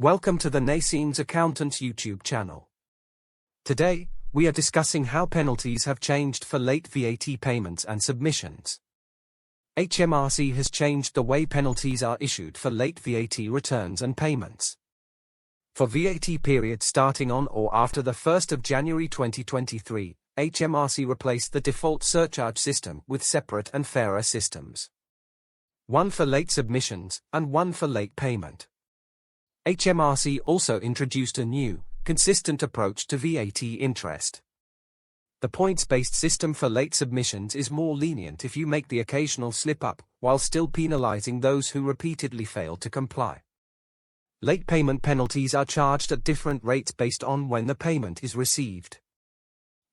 Welcome to the Nassim's Accountants YouTube channel. Today, we are discussing how penalties have changed for late VAT payments and submissions. HMRC has changed the way penalties are issued for late VAT returns and payments. For VAT periods starting on or after the 1st of January 2023, HMRC replaced the default surcharge system with separate and fairer systems. One for late submissions and one for late payment. HMRC also introduced a new, consistent approach to VAT interest. The points-based system for late submissions is more lenient if you make the occasional slip-up, while still penalizing those who repeatedly fail to comply. Late payment penalties are charged at different rates based on when the payment is received.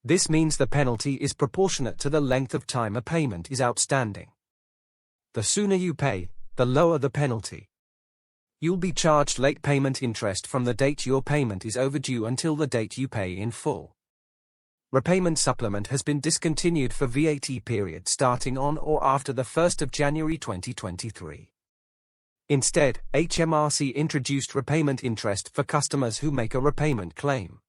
This means the penalty is proportionate to the length of time a payment is outstanding. The sooner you pay, the lower the penalty. You'll be charged late payment interest from the date your payment is overdue until the date you pay in full. Repayment supplement has been discontinued for VAT period starting on or after the 1st of January 2023. Instead, HMRC introduced repayment interest for customers who make a repayment claim.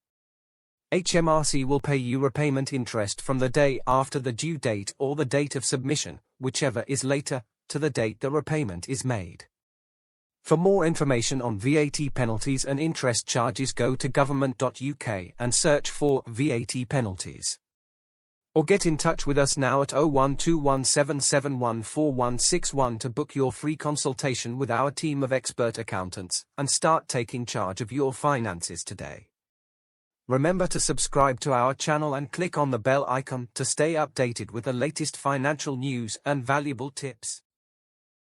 HMRC will pay you repayment interest from the day after the due date or the date of submission, whichever is later, to the date the repayment is made. For more information on VAT penalties and interest charges, go to government.uk and search for VAT penalties. Or get in touch with us now at 01217714161 to book your free consultation with our team of expert accountants and start taking charge of your finances today. Remember to subscribe to our channel and click on the bell icon to stay updated with the latest financial news and valuable tips.